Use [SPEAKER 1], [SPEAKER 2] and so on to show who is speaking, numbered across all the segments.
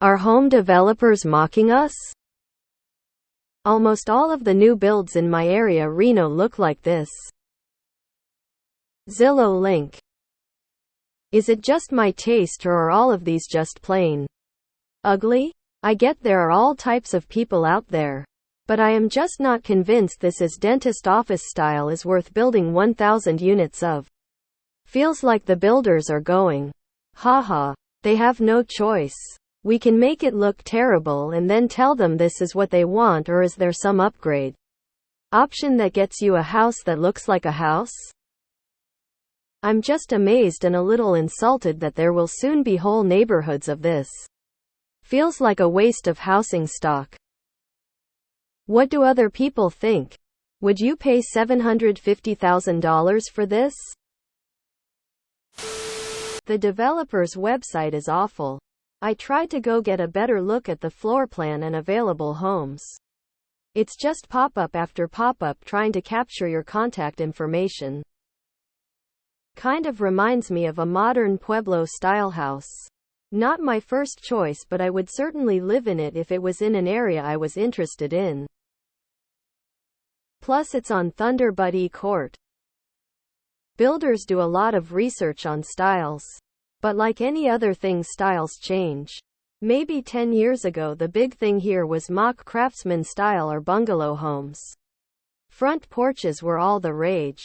[SPEAKER 1] Are home developers mocking us? Almost all of the new builds in my area Reno look like this. Zillow link. Is it just my taste or are all of these just plain ugly? I get there are all types of people out there. But I am just not convinced this is dentist office style is worth building 1,000 units of. Feels like the builders are going, haha, they have no choice. We can make it look terrible and then tell them this is what they want, or is there some upgrade option that gets you a house that looks like a house? I'm just amazed and a little insulted that there will soon be whole neighborhoods of this. Feels like a waste of housing stock. What do other people think? Would you pay $750,000 for this? The developer's website is awful. I tried to go get a better look at the floor plan and available homes. It's just pop-up after pop-up trying to capture your contact information. Kind of reminds me of a modern Pueblo-style house. Not my first choice, but I would certainly live in it if it was in an area I was interested in. Plus it's on Thunderbuddy Court. Builders do a lot of research on styles. But like any other thing, styles change. Maybe 10 years ago the big thing here was mock craftsman style or bungalow homes. Front porches were all the rage.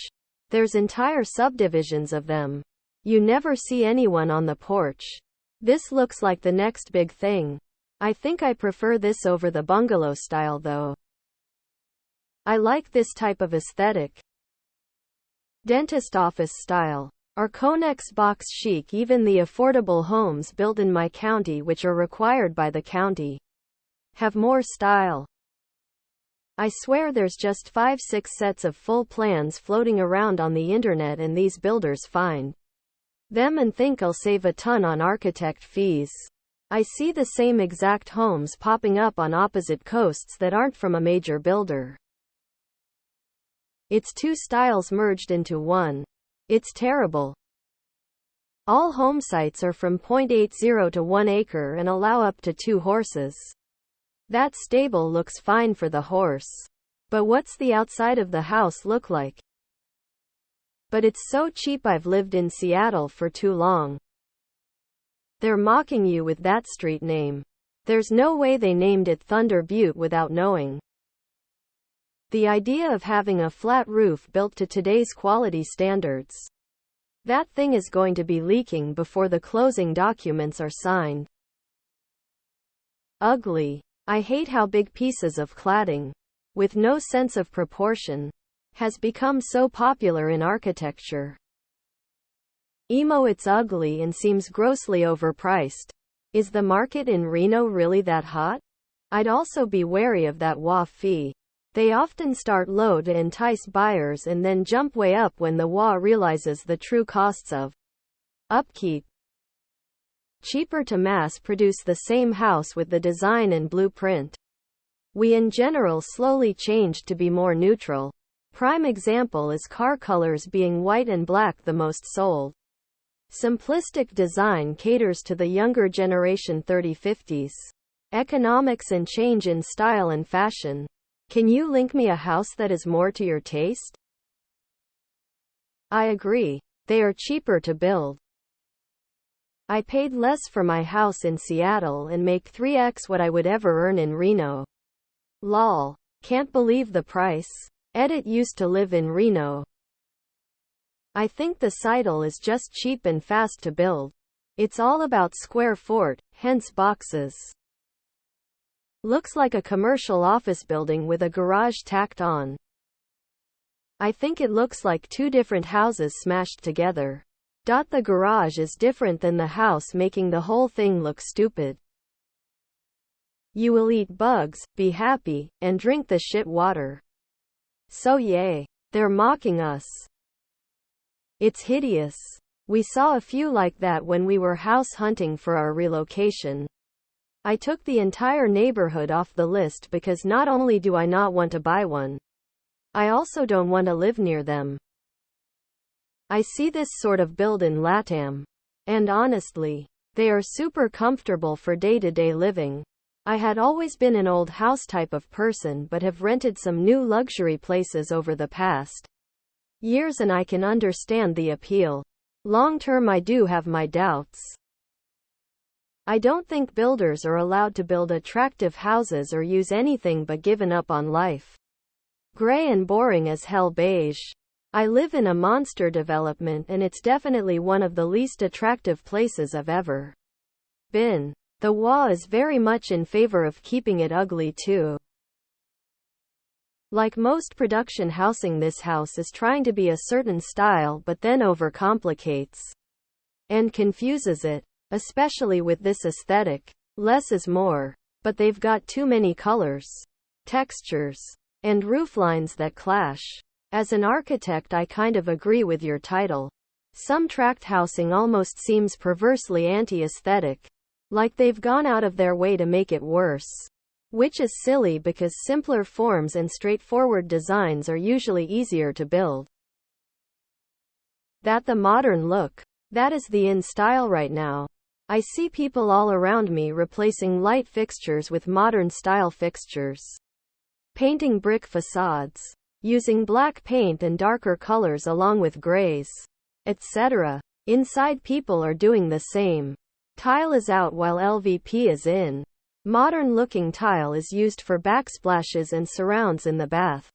[SPEAKER 1] There's entire subdivisions of them. You never see anyone on the porch. This looks like the next big thing. I think I prefer this over the bungalow style though. I like this type of aesthetic. Dentist office style. Are Connex box chic? Even the affordable homes built in my county, which are required by the county, have more style. I swear there's just 5-6 sets of full plans floating around on the internet and these builders find them and think I'll save a ton on architect fees. I see the same exact homes popping up on opposite coasts that aren't from a major builder. It's two styles merged into one. It's terrible. All home sites are from 0.80 to 1 acre and allow up to 2 horses. That stable looks fine for the horse. But what's the outside of the house look like? But it's so cheap. I've lived in Seattle for too long. They're mocking you with that street name. There's no way they named it Thunder Butte without knowing. The idea of having a flat roof built to today's quality standards. That thing is going to be leaking before the closing documents are signed. Ugly. I hate how big pieces of cladding, with no sense of proportion, has become so popular in architecture. Emo. It's ugly and seems grossly overpriced. Is the market in Reno really that hot? I'd also be wary of that WA fee. They often start low to entice buyers and then jump way up when the WA realizes the true costs of upkeep. Cheaper to mass produce the same house with the design and blueprint. We in general slowly changed to be more neutral. Prime example is car colors being white and black the most sold. Simplistic design caters to the younger generation 30-50s. Economics and change in style and fashion. Can you link me a house that is more to your taste? I agree. They are cheaper to build. I paid less for my house in Seattle and make 3x what I would ever earn in Reno. Lol. Can't believe the price. Edit used to live in Reno. I think the Seidel is just cheap and fast to build. It's all about square foot, hence boxes. Looks like a commercial office building with a garage tacked on. I think it looks like two different houses smashed together. The garage is different than the house, making the whole thing look stupid. You will eat bugs, be happy, and drink the shit water. So yay. They're mocking us. It's hideous. We saw a few like that when we were house hunting for our relocation. I took the entire neighborhood off the list because not only do I not want to buy one, I also don't want to live near them. I see this sort of build in LATAM. And honestly, They are super comfortable for day-to-day living. I had always been an old house type of person but have rented some new luxury places over the past years and I can understand the appeal. Long term I do have my doubts. I don't think builders are allowed to build attractive houses or use anything but given up on life. Gray and boring as hell beige. I live in a monster development and it's definitely one of the least attractive places I've ever been. The WA is very much in favor of keeping it ugly too. Like most production housing, this house is trying to be a certain style but then overcomplicates and confuses it, especially with this aesthetic. Less is more. But they've got too many colors, textures, and rooflines that clash. As an architect, I kind of agree with your title. Some tract housing almost seems perversely anti-aesthetic. Like they've gone out of their way to make it worse. Which is silly because simpler forms and straightforward designs are usually easier to build. That the modern look. That is the in style right now. I see people all around me replacing light fixtures with modern style fixtures. Painting brick facades. Using black paint and darker colors along with grays, etc. Inside people are doing the same. Tile is out while LVP is in. Modern-looking tile is used for backsplashes and surrounds in the bath.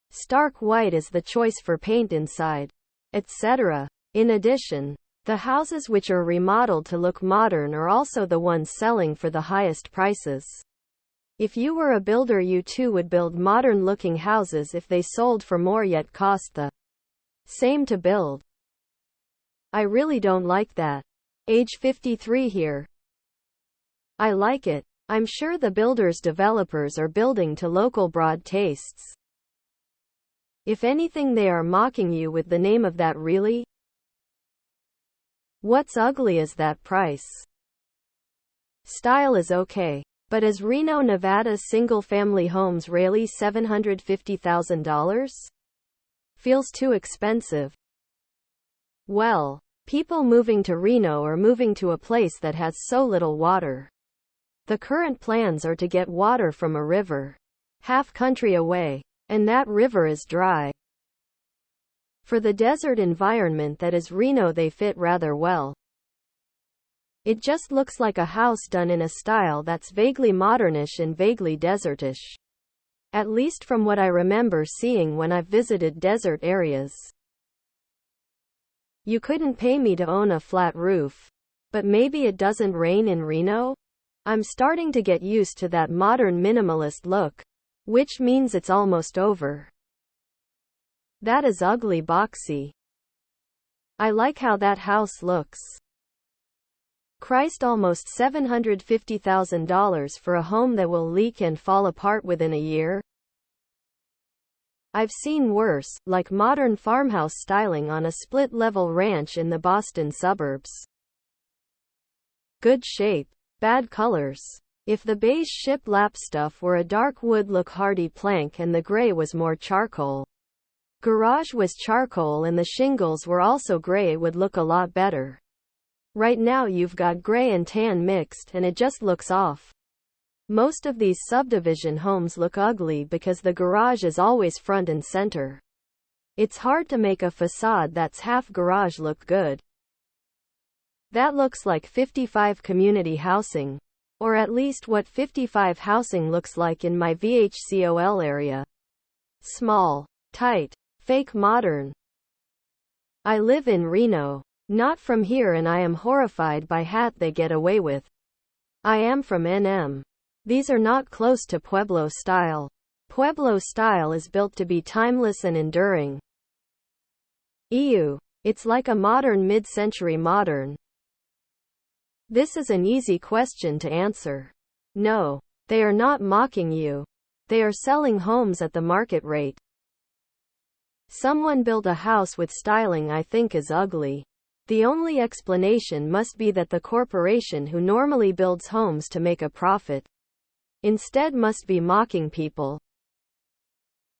[SPEAKER 1] Stark white is the choice for paint inside, etc. In addition, the houses which are remodeled to look modern are also the ones selling for the highest prices. If you were a builder, you too would build modern-looking houses if they sold for more yet cost the same to build. I really don't like that. Age 53 here. I like it. I'm sure the builders' developers are building to local broad tastes. If anything, they are mocking you with the name of that. Really? What's ugly is that price. Style is okay. But as Reno, Nevada single-family homes really $750,000? Feels too expensive. Well, people moving to Reno are moving to a place that has so little water. The current plans are to get water from a river half country away, and that river is dry. For the desert environment that is Reno, they fit rather well. It just looks like a house done in a style that's vaguely modernish and vaguely desertish. At least from what I remember seeing when I've visited desert areas. You couldn't pay me to own a flat roof. But maybe it doesn't rain in Reno? I'm starting to get used to that modern minimalist look. Which means it's almost over. That is ugly boxy. I like how that house looks. Christ, almost $750,000 for a home that will leak and fall apart within a year? I've seen worse, like modern farmhouse styling on a split-level ranch in the Boston suburbs. Good shape. Bad colors. If the beige shiplap stuff were a dark wood look, hardy plank, and the gray was more charcoal. Garage was charcoal and the shingles were also gray, it would look a lot better. Right now you've got gray and tan mixed and it just looks off. Most of these subdivision homes look ugly because the garage is always front and center. It's hard to make a facade that's half garage look good. That looks like 55 community housing. Or at least what 55 housing looks like in my VHCOL area. Small, tight, fake modern. I live in Reno, not from here, and I am horrified by hat they get away with. I am from NM. These are not close to Pueblo style. Pueblo style is built to be timeless and enduring. Ew. It's like a modern mid-century modern. This is an easy question to answer. No. They are not mocking you. They are selling homes at the market rate. Someone built a house with styling I think is ugly. The only explanation must be that the corporation who normally builds homes to make a profit instead must be mocking people.